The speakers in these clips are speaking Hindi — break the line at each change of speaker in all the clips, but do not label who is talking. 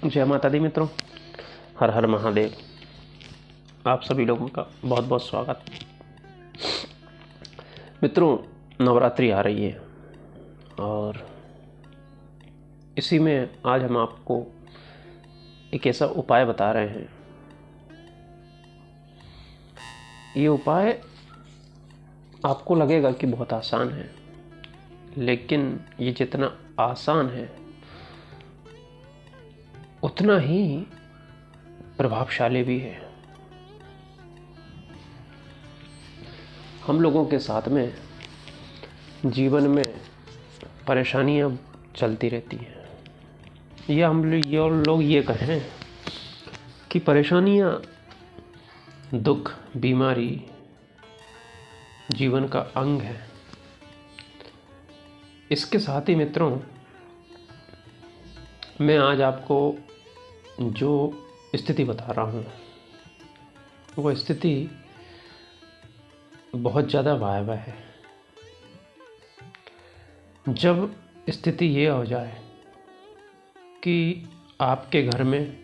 जय माता दी मित्रों, हर हर महादेव। आप सभी लोगों का बहुत बहुत स्वागत। मित्रों, नवरात्रि आ रही है और इसी में आज हम आपको एक ऐसा उपाय बता रहे हैं। ये उपाय आपको लगेगा कि बहुत आसान है, लेकिन ये जितना आसान है उतना ही प्रभावशाली भी है। हम लोगों के साथ में जीवन में परेशानियां चलती रहती हैं, या हम लोग ये कहें कि परेशानियां, दुख, बीमारी जीवन का अंग है। इसके साथ ही मित्रों, मैं आज आपको जो स्थिति बता रहा हूँ वो स्थिति बहुत ज़्यादा भयावह है। जब स्थिति ये हो जाए कि आपके घर में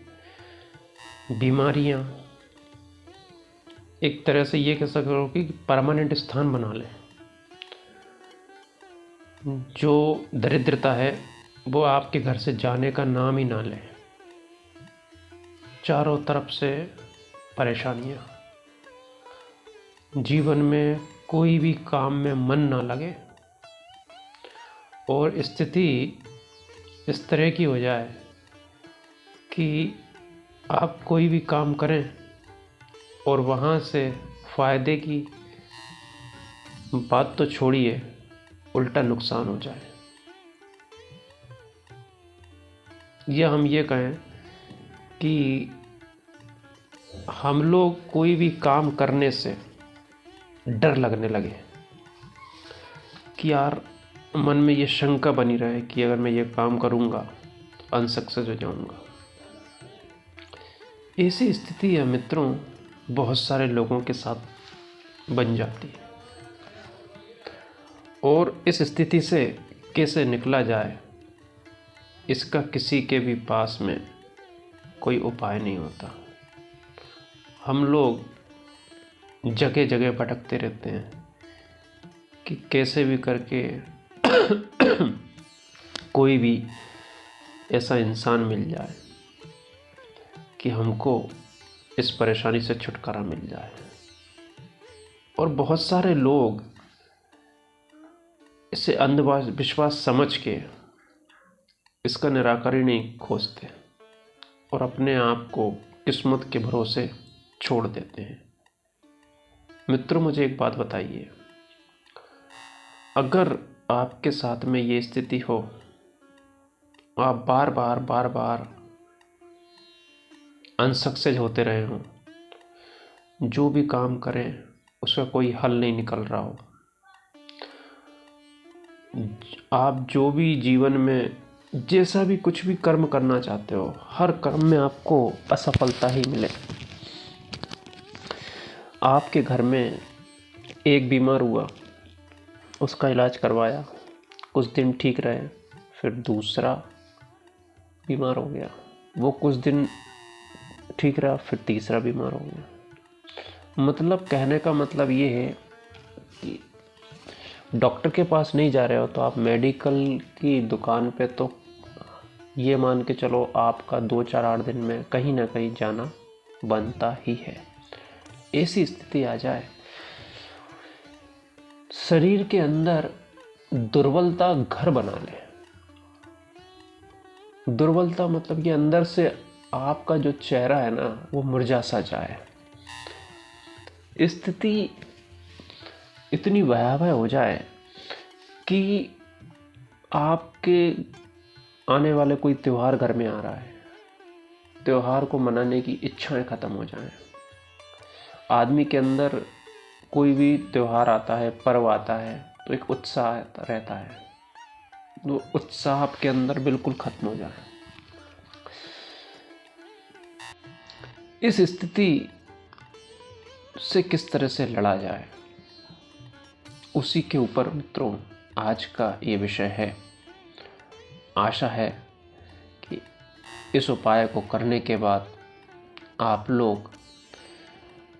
बीमारियाँ एक तरह से ये कह सको कि परमानेंट स्थान बना लें, जो दरिद्रता है वो आपके घर से जाने का नाम ही ना ले, चारों तरफ से परेशानियाँ, जीवन में कोई भी काम में मन ना लगे और स्थिति इस तरह की हो जाए कि आप कोई भी काम करें और वहाँ से फ़ायदे की बात तो छोड़िए, उल्टा नुकसान हो जाए। या हम ये कहें कि हम लोग कोई भी काम करने से डर लगने लगे कि यार, मन में ये शंका बनी रहे कि अगर मैं ये काम करूँगा तो अनसक्सेस हो जाऊँगा। ऐसी स्थिति है मित्रों, बहुत सारे लोगों के साथ बन जाती है। और इस स्थिति से कैसे निकला जाए, इसका किसी के भी पास में कोई उपाय नहीं होता। हम लोग जगह जगह भटकते रहते हैं कि कैसे भी करके कोई भी ऐसा इंसान मिल जाए कि हमको इस परेशानी से छुटकारा मिल जाए। और बहुत सारे लोग इसे अंधविश्वास समझ के इसका निराकरण नहीं खोजते और अपने आप को किस्मत के भरोसे छोड़ देते हैं। मित्रों, मुझे एक बात बताइए, अगर आपके साथ में ये स्थिति हो, आप बार बार अनसक्सेस होते रहे हों, जो भी काम करें उसका कोई हल नहीं निकल रहा हो, आप जो भी जीवन में जैसा भी कुछ भी कर्म करना चाहते हो, हर कर्म में आपको असफलता ही मिले। आपके घर में एक बीमार हुआ, उसका इलाज करवाया, कुछ दिन ठीक रहे, फिर दूसरा बीमार हो गया, वो कुछ दिन ठीक रहा, फिर तीसरा बीमार हो गया। मतलब कहने का मतलब ये है कि डॉक्टर के पास नहीं जा रहे हो तो आप मेडिकल की दुकान पे तो ये मान के चलो आपका 2-4-8 दिन में कहीं ना कहीं जाना बनता ही है। ऐसी स्थिति आ जाए, शरीर के अंदर दुर्बलता घर बना ले। दुर्बलता मतलब ये अंदर से आपका जो चेहरा है ना, वो मुरझा सा जाए। स्थिति इतनी भयावह हो जाए कि आपके आने वाले कोई त्यौहार घर में आ रहा है, त्यौहार को मनाने की इच्छाएं खत्म हो जाएं। आदमी के अंदर कोई भी त्यौहार आता है, पर्व आता है तो एक उत्साह रहता है, वो उत्साह आपके अंदर बिल्कुल खत्म हो जाए। इस स्थिति से किस तरह से लड़ा जाए, उसी के ऊपर मित्रों आज का ये विषय है। आशा है कि इस उपाय को करने के बाद आप लोग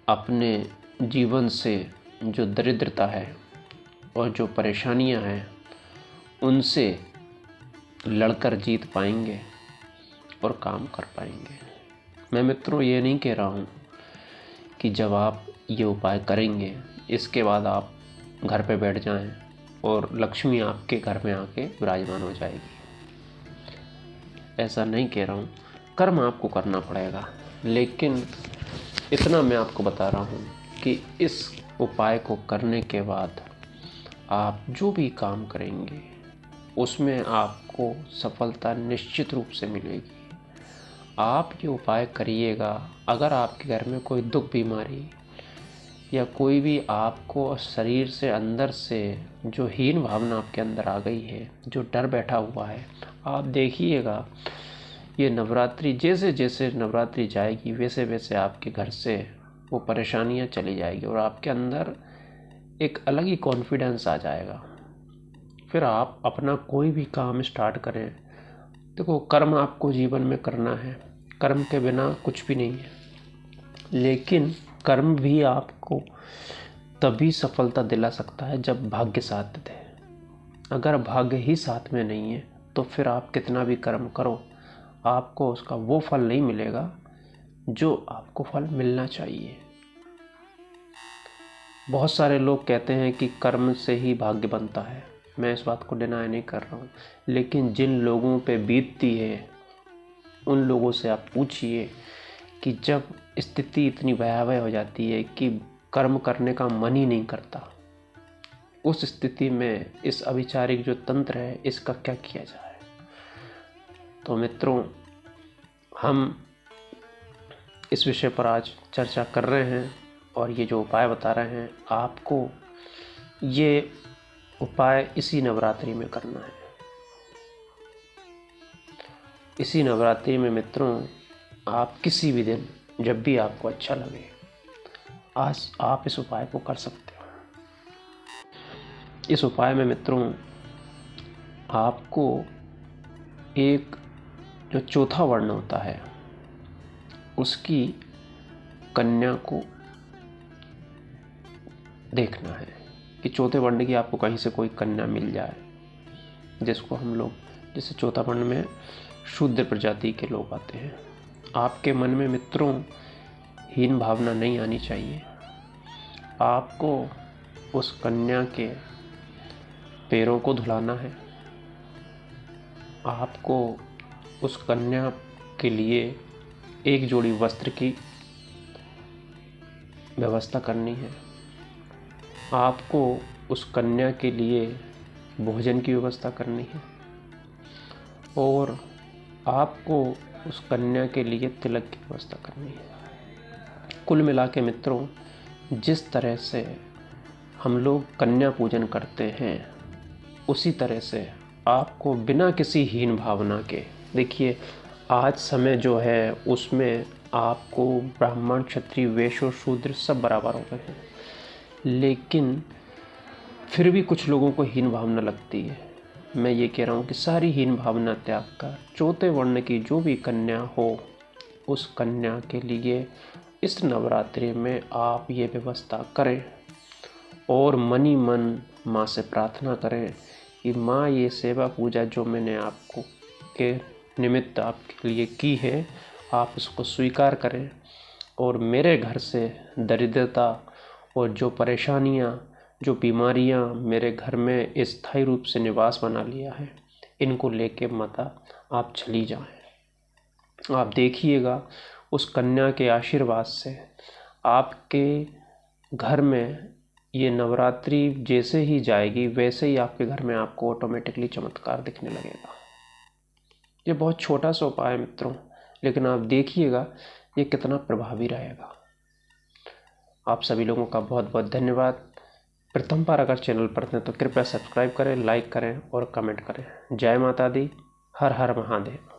अपने जीवन से जो दरिद्रता है और जो परेशानियां हैं उनसे लड़कर जीत पाएंगे और काम कर पाएंगे। मैं मित्रों ये नहीं कह रहा हूँ कि जब आप ये उपाय करेंगे इसके बाद आप घर पे बैठ जाएं और लक्ष्मी आपके घर में आके विराजमान हो जाएगी। ऐसा नहीं कह रहा हूँ, कर्म आपको करना पड़ेगा, लेकिन इतना मैं आपको बता रहा हूँ कि इस उपाय को करने के बाद आप जो भी काम करेंगे उसमें आपको सफलता निश्चित रूप से मिलेगी। आप ये उपाय करिएगा। अगर आपके घर में कोई दुख बीमारी या कोई भी आपको शरीर से अंदर से जो हीन भावना आपके अंदर आ गई है, जो डर बैठा हुआ है, आप देखिएगा ये नवरात्रि जैसे जैसे नवरात्रि जाएगी वैसे वैसे आपके घर से वो परेशानियां चली जाएगी और आपके अंदर एक अलग ही कॉन्फिडेंस आ जाएगा। फिर आप अपना कोई भी काम स्टार्ट करें। देखो, कर्म आपको जीवन में करना है, कर्म के बिना कुछ भी नहीं है, लेकिन कर्म भी आपको तभी सफलता दिला सकता है जब भाग्य साथ दे। अगर भाग्य ही साथ में नहीं है तो फिर आप कितना भी कर्म करो आपको उसका वो फल नहीं मिलेगा जो आपको फल मिलना चाहिए। बहुत सारे लोग कहते हैं कि कर्म से ही भाग्य बनता है। मैं इस बात को डिनाई नहीं कर रहा हूँ, लेकिन जिन लोगों पे बीतती है उन लोगों से आप पूछिए कि जब स्थिति इतनी भयावह हो जाती है कि कर्म करने का मन ही नहीं करता, उस स्थिति में इस अविचारिक जो तंत्र है इसका क्या किया जाए। तो मित्रों, हम इस विषय पर आज चर्चा कर रहे हैं और ये जो उपाय बता रहे हैं आपको ये उपाय इसी नवरात्रि में करना है। इसी नवरात्रि में मित्रों आप किसी भी दिन जब भी आपको अच्छा लगे आज आप इस उपाय को कर सकते हो। इस उपाय में मित्रों आपको एक जो चौथा वर्ण होता है उसकी कन्या को देखना है कि चौथे वर्ण की आपको कहीं से कोई कन्या मिल जाए, जिसको हम लोग जैसे चौथा वर्ण में शूद्र प्रजाति के लोग आते हैं। आपके मन में मित्रों हीन भावना नहीं आनी चाहिए। आपको उस कन्या के पैरों को धुलाना है, आपको उस कन्या के लिए एक जोड़ी वस्त्र की व्यवस्था करनी है, आपको उस कन्या के लिए भोजन की व्यवस्था करनी है और आपको उस कन्या के लिए तिलक की व्यवस्था करनी है। कुल मिला के मित्रों जिस तरह से हम लोग कन्या पूजन करते हैं उसी तरह से आपको बिना किसी हीन भावना के, देखिए आज समय जो है उसमें आपको ब्राह्मण क्षत्रिय वैश्य और शूद्र सब बराबर हो गए हैं, लेकिन फिर भी कुछ लोगों को हीन भावना लगती है। मैं ये कह रहा हूँ कि सारी हीन भावना त्याग कर चौथे वर्ण की जो भी कन्या हो उस कन्या के लिए इस नवरात्रि में आप ये व्यवस्था करें और मन ही मन माँ से प्रार्थना करें कि माँ ये सेवा पूजा जो मैंने आपको के निमित्त आपके लिए की है आप उसको स्वीकार करें और मेरे घर से दरिद्रता और जो परेशानियाँ जो बीमारियाँ मेरे घर में स्थायी रूप से निवास बना लिया है इनको लेके माता आप चली जाएं। आप देखिएगा उस कन्या के आशीर्वाद से आपके घर में ये नवरात्रि जैसे ही जाएगी वैसे ही आपके घर में आपको ऑटोमेटिकली चमत्कार दिखने लगेगा। ये बहुत छोटा सा उपाय है मित्रों, लेकिन आप देखिएगा ये कितना प्रभावी रहेगा। आप सभी लोगों का बहुत बहुत धन्यवाद। प्रथम बार अगर चैनल पर हैं तो कृपया सब्सक्राइब करें, लाइक करें और कमेंट करें। जय माता दी, हर हर महादेव।